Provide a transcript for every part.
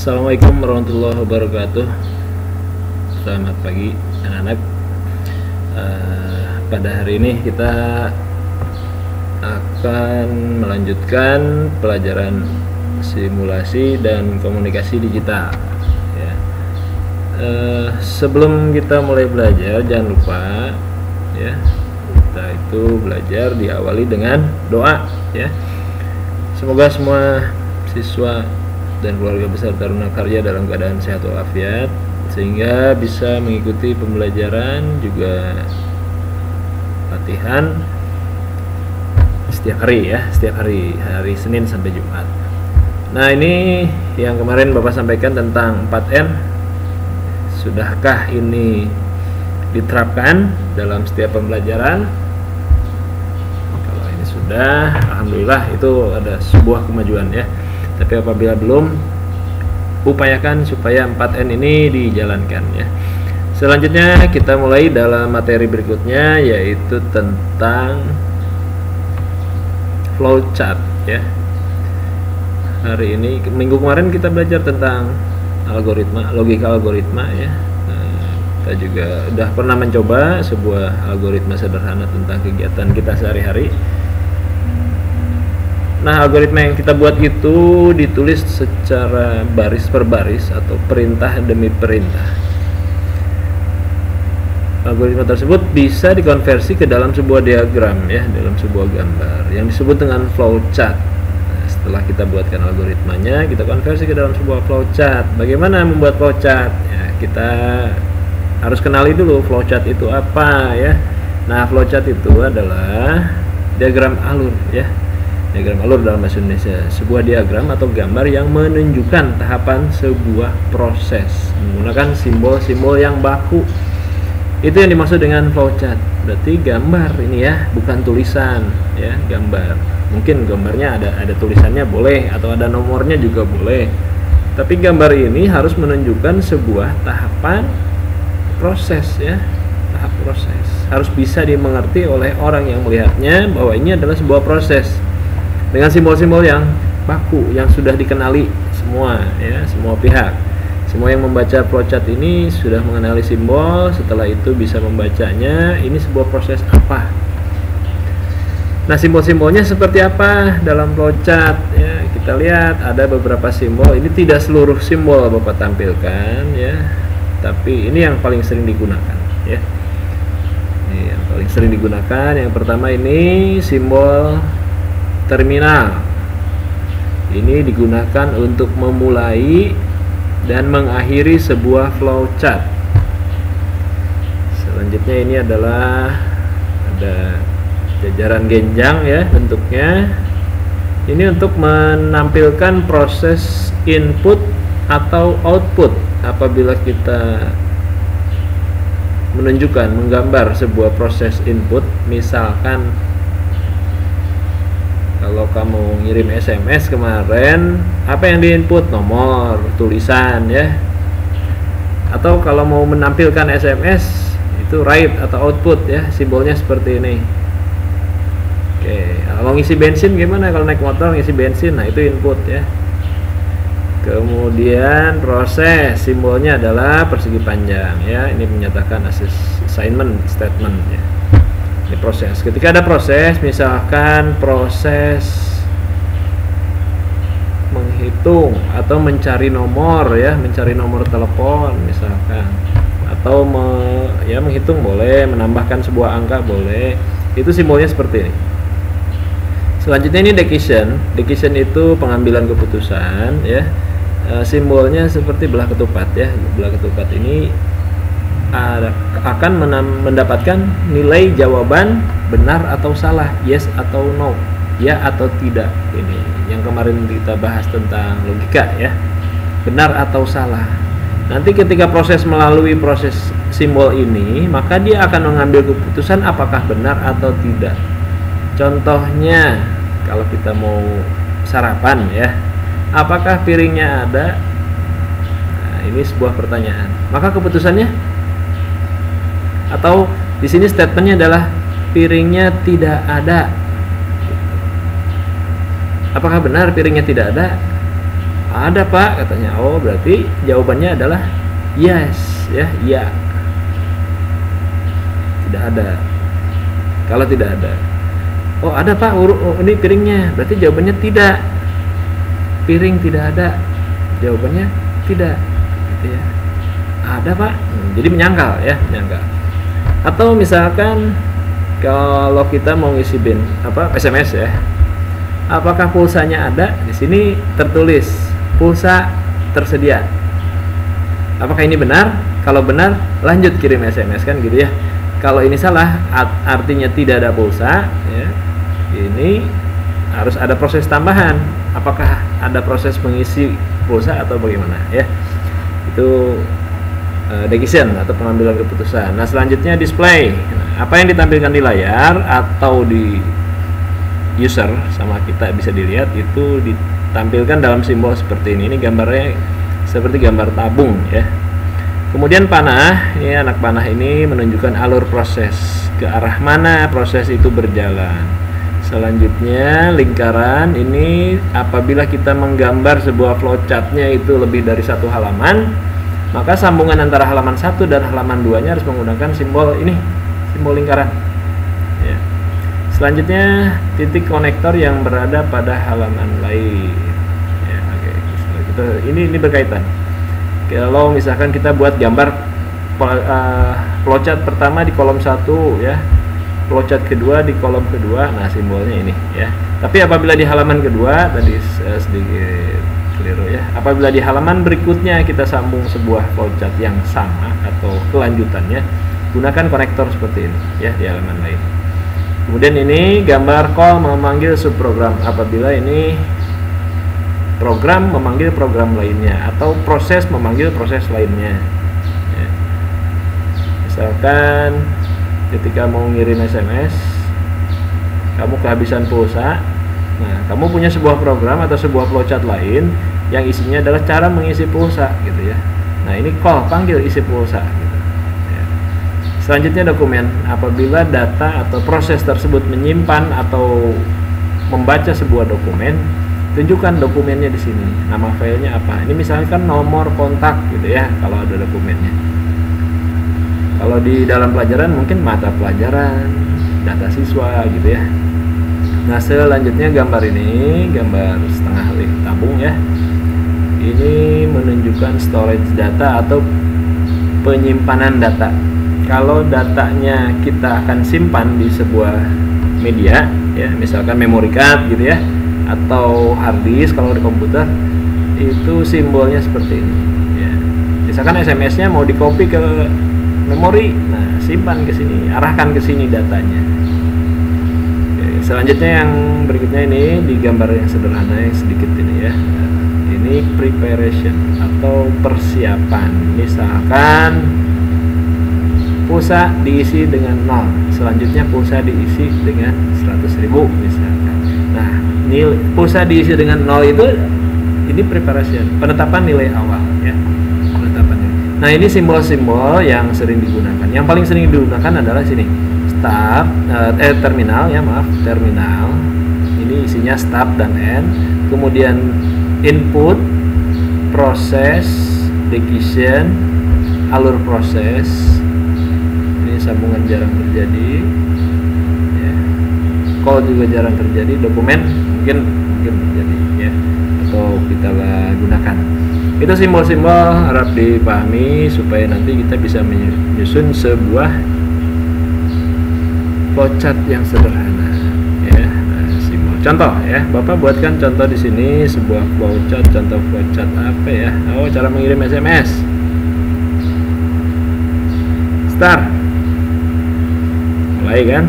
Assalamualaikum warahmatullahi wabarakatuh. Selamat pagi anak-anak. Pada hari ini kita akan melanjutkan pelajaran simulasi dan komunikasi digital ya. Sebelum kita mulai belajar, jangan lupa ya, kita itu belajar diawali dengan doa ya. Semoga semua siswa dan keluarga besar Taruna Karya dalam keadaan sehat walafiat, sehingga bisa mengikuti pembelajaran juga latihan setiap hari ya, setiap hari Senin sampai Jumat. Nah, ini yang kemarin Bapak sampaikan tentang 4M. Sudahkah ini diterapkan dalam setiap pembelajaran? Kalau ini sudah, alhamdulillah, itu ada sebuah kemajuan ya. Tapi apabila belum, upayakan supaya 4N ini dijalankan ya. Selanjutnya kita mulai dalam materi berikutnya, yaitu tentang flowchart ya. Hari ini, minggu kemarin kita belajar tentang algoritma, logika algoritma ya. Kita juga sudah pernah mencoba sebuah algoritma sederhana tentang kegiatan kita sehari-hari. Nah, algoritma yang kita buat itu ditulis secara baris per baris atau perintah demi perintah. Algoritma tersebut bisa dikonversi ke dalam sebuah diagram ya, dalam sebuah gambar yang disebut dengan flowchart. Nah, setelah kita buatkan algoritmanya, kita konversi ke dalam sebuah flowchart. Bagaimana membuat flowchart? Ya, kita harus kenali dulu flowchart itu apa ya. Nah, flowchart itu adalah diagram alur ya. Diagram alur dalam bahasa Indonesia, sebuah diagram atau gambar yang menunjukkan tahapan sebuah proses menggunakan simbol-simbol yang baku. Itu yang dimaksud dengan flowchart. Berarti gambar ini ya, bukan tulisan ya, gambar. Mungkin gambarnya ada tulisannya boleh, atau ada nomornya juga boleh. Tapi gambar ini harus menunjukkan sebuah tahapan proses ya, tahap proses. Harus bisa dimengerti oleh orang yang melihatnya bahwa ini adalah sebuah proses, dengan simbol-simbol yang baku, yang sudah dikenali semua ya, semua pihak. Semua yang membaca flowchart ini sudah mengenali simbol, setelah itu bisa membacanya ini sebuah proses apa. Nah, simbol-simbolnya seperti apa dalam flowchart ya? Kita lihat ada beberapa simbol. Ini tidak seluruh simbol Bapak tampilkan ya, tapi ini yang paling sering digunakan ya. Ini yang paling sering digunakan. Yang pertama ini simbol terminal. Ini digunakan untuk memulai dan mengakhiri sebuah flowchart. Selanjutnya ini adalah ada jajaran genjang ya bentuknya. Ini untuk menampilkan proses input atau output apabila kita menunjukkan, menggambar sebuah proses input. Misalkan kalau kamu ngirim SMS kemarin, apa yang diinput? Nomor, tulisan ya. Atau kalau mau menampilkan SMS, itu write atau output ya, simbolnya seperti ini. Oke, kalau ngisi bensin gimana? Kalau naik motor ngisi bensin, nah itu input ya. Kemudian proses, simbolnya adalah persegi panjang ya. Ini menyatakan assignment statement ya. Ini proses. Ketika ada proses, misalkan proses menghitung atau mencari nomor ya, mencari nomor telepon misalkan, atau menghitung boleh, menambahkan sebuah angka boleh. Itu simbolnya seperti ini. Selanjutnya ini decision. Decision itu pengambilan keputusan ya. Simbolnya seperti belah ketupat ya. Belah ketupat ini akan mendapatkan nilai jawaban benar atau salah, yes atau no, ya atau tidak. Ini yang kemarin kita bahas tentang logika ya, benar atau salah. Nanti ketika proses melalui proses simbol ini, maka dia akan mengambil keputusan apakah benar atau tidak. Contohnya kalau kita mau sarapan ya, apakah piringnya ada? Nah, ini sebuah pertanyaan. Maka keputusannya, atau di sini statementnya adalah piringnya tidak ada. Apakah benar piringnya tidak ada? Ada Pak, katanya. Oh, berarti jawabannya adalah yes, ya, iya. Tidak ada. Kalau tidak ada, oh ada Pak, ini piringnya, berarti jawabannya tidak. Piring tidak ada, jawabannya tidak, gitu ya. Ada Pak, jadi menyangkal ya, menyangkal. Atau misalkan kalau kita mau ngisi SMS ya, apakah pulsanya ada? Di sini tertulis pulsa tersedia. Apakah ini benar? Kalau benar, lanjut kirim SMS, kan gitu ya. Kalau ini salah, artinya tidak ada pulsa ya. Ini harus ada proses tambahan. Apakah ada proses mengisi pulsa atau bagaimana ya? Itu decision atau pengambilan keputusan. Nah, selanjutnya display. Nah, apa yang ditampilkan di layar atau di user sama kita bisa dilihat itu ditampilkan dalam simbol seperti ini. Ini gambarnya seperti gambar tabung ya. Kemudian panah, ini anak panah ini menunjukkan alur proses, ke arah mana proses itu berjalan. Selanjutnya lingkaran ini apabila kita menggambar sebuah flowchartnya itu lebih dari satu halaman, maka sambungan antara halaman 1 dan halaman 2 nya harus menggunakan simbol ini, simbol lingkaran ya. Selanjutnya titik konektor yang berada pada halaman lain ya. Oke, ini berkaitan. Kalau misalkan kita buat gambar flowchart pertama di kolom 1 ya, flowchart kedua di kolom kedua, nah simbolnya ini ya. Tapi apabila di halaman kedua tadi sedikit keliru ya, apabila di halaman berikutnya kita sambung sebuah flowchart yang sama atau kelanjutannya, gunakan konektor seperti ini ya di halaman lain. Kemudian ini gambar call memanggil subprogram, apabila ini program memanggil program lainnya atau proses memanggil proses lainnya ya. Misalkan ketika mau ngirim SMS kamu kehabisan pulsa, nah kamu punya sebuah program atau sebuah flowchart lain yang isinya adalah cara mengisi pulsa gitu ya. Nah ini call panggil isi pulsa gitu ya. Selanjutnya dokumen, apabila data atau proses tersebut menyimpan atau membaca sebuah dokumen, tunjukkan dokumennya di sini. Nama filenya apa? Ini misalkan nomor kontak gitu ya kalau ada dokumennya. Kalau di dalam pelajaran mungkin mata pelajaran, data siswa gitu ya. Nah, selanjutnya gambar ini, gambar setengah lift tabung ya. Ini menunjukkan storage data atau penyimpanan data. Kalau datanya kita akan simpan di sebuah media ya, misalkan memory card gitu ya, atau hard disk kalau di komputer, itu simbolnya seperti ini ya. Misalkan SMS-nya mau di copy ke memori, nah simpan ke sini, arahkan ke sini datanya. Oke, selanjutnya yang berikutnya ini di gambar yang sederhana yang sedikit ini ya. Ini preparation atau persiapan. Misalkan pulsa diisi dengan 0, selanjutnya pulsa diisi dengan 100.000 misalkan. Nah, pulsa diisi dengan 0 itu ini preparation, penetapan nilai awal ya, penetapan nilai. Nah ini simbol-simbol yang sering digunakan. Yang paling sering digunakan adalah sini start, terminal ya, maaf, terminal. Ini isinya start dan end. Kemudian input, proses, decision, alur proses. Ini sambungan jarang terjadi. Call juga jarang terjadi, dokumen mungkin terjadi ya, atau kita gunakan. Itu simbol-simbol harap dipahami supaya nanti kita bisa menyusun sebuah flowchart yang sederhana ya. Nah, simbol contoh ya, Bapak buatkan contoh di sini sebuah flowchart. Contoh flowchart apa ya? Oh, cara mengirim SMS. Start. Mulai kan?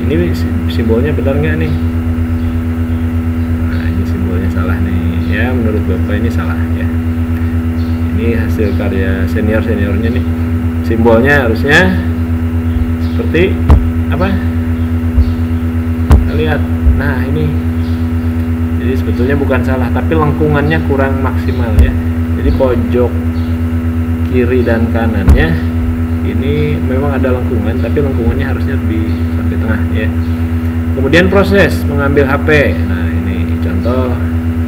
Ini simbolnya benar nggak nih? Nah, ini simbolnya salah nih ya, menurut Bapak ini salah ya. Ini hasil karya seniornya nih. Simbolnya harusnya seperti apa? Kita lihat. Nah ini, jadi sebetulnya bukan salah, tapi lengkungannya kurang maksimal ya. Jadi pojok kiri dan kanannya ini memang ada lengkungan, tapi lengkungannya harusnya lebih sampai tengah ya. Kemudian proses mengambil HP. Nah ini contoh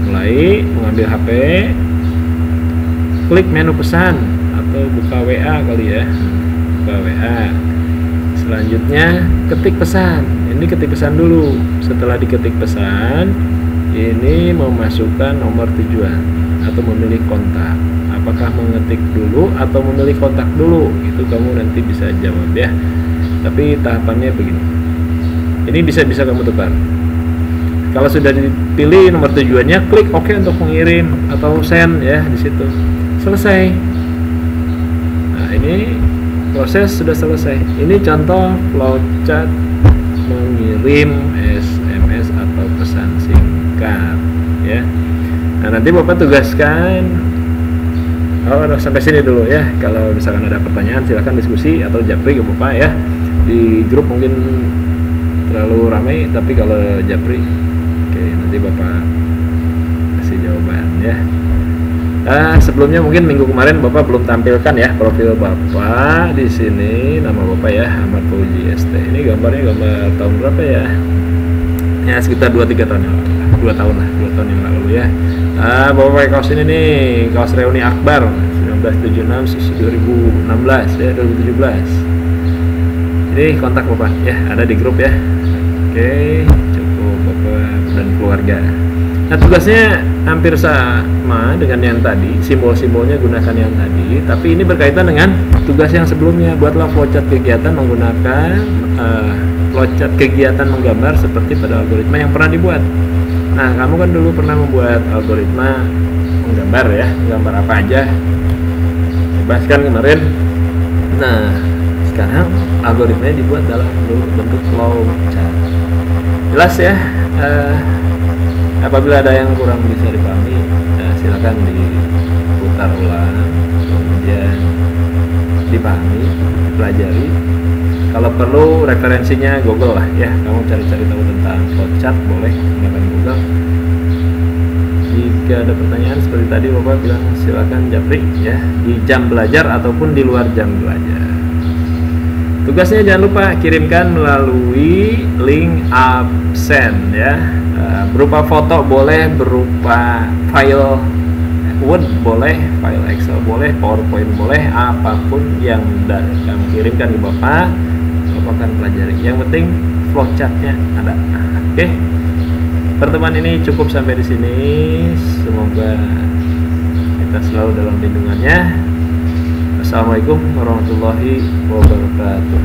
mulai mengambil HP, klik menu pesan atau buka WA kali ya, buka WA. Selanjutnya ketik pesan. Ini ketik pesan dulu. Setelah diketik pesan, ini memasukkan nomor tujuan atau memilih kontak. Apakah mengetik dulu atau memilih kontak dulu? Itu kamu nanti bisa jawab ya. Tapi tahapannya begini. Ini bisa kamu tukar. Kalau sudah dipilih nomor tujuannya, klik OK untuk mengirim atau send ya di situ. Selesai. Nah, ini proses sudah selesai. Ini contoh flowchart mengirim SMS atau pesan singkat ya. Nah, nanti Bapak tugaskan sampai sini dulu ya. Kalau misalkan ada pertanyaan silahkan diskusi atau japri ke Bapak ya. Di grup mungkin terlalu ramai, tapi kalau japri oke, nanti Bapak kasih jawaban ya. Sebelumnya mungkin minggu kemarin Bapak belum tampilkan ya profil Bapak di sini, nama Bapak ya Ahmad Fauzi ST. Ini gambarnya gambar tahun berapa ya? Ya sekitar 2-3 tahun yang lalu. 2 tahun yang lalu ya. Bapak pakai kaos ini nih, kaos Reuni Akbar 1976 2016 ya, 2017. Ini kontak Bapak ya, ada di grup ya. Oke, cukup Bapak dan keluarga. Nah, tugasnya hampir sama dengan yang tadi, simbol-simbolnya gunakan yang tadi, tapi ini berkaitan dengan tugas yang sebelumnya. Buatlah flowchart kegiatan menggunakan flowchart kegiatan menggambar seperti pada algoritma yang pernah dibuat. Nah, kamu kan dulu pernah membuat algoritma menggambar ya, gambar apa aja, bahas kan kemarin. Nah, sekarang algoritmanya dibuat dalam bentuk flowchart. Jelas ya. Apabila ada yang kurang bisa dipahami, silakan diputar ulang, kemudian dipahami, dipelajari. Kalau perlu referensinya Google lah ya, kamu cari-cari tahu tentang flowchart boleh gunakan Google. Jika ada pertanyaan seperti tadi Bapak bilang, silakan japri ya, di jam belajar ataupun di luar jam belajar. Tugasnya jangan lupa kirimkan melalui link absen ya. Berupa foto boleh, berupa file Word boleh, file Excel boleh, PowerPoint boleh, apapun yang kamu kirimkan ke Bapak akan pelajari. Yang penting flowchartnya ada. Oke. Pertemuan ini cukup sampai di sini. Semoga kita selalu dalam lindungannya. Assalamualaikum warahmatullahi wabarakatuh.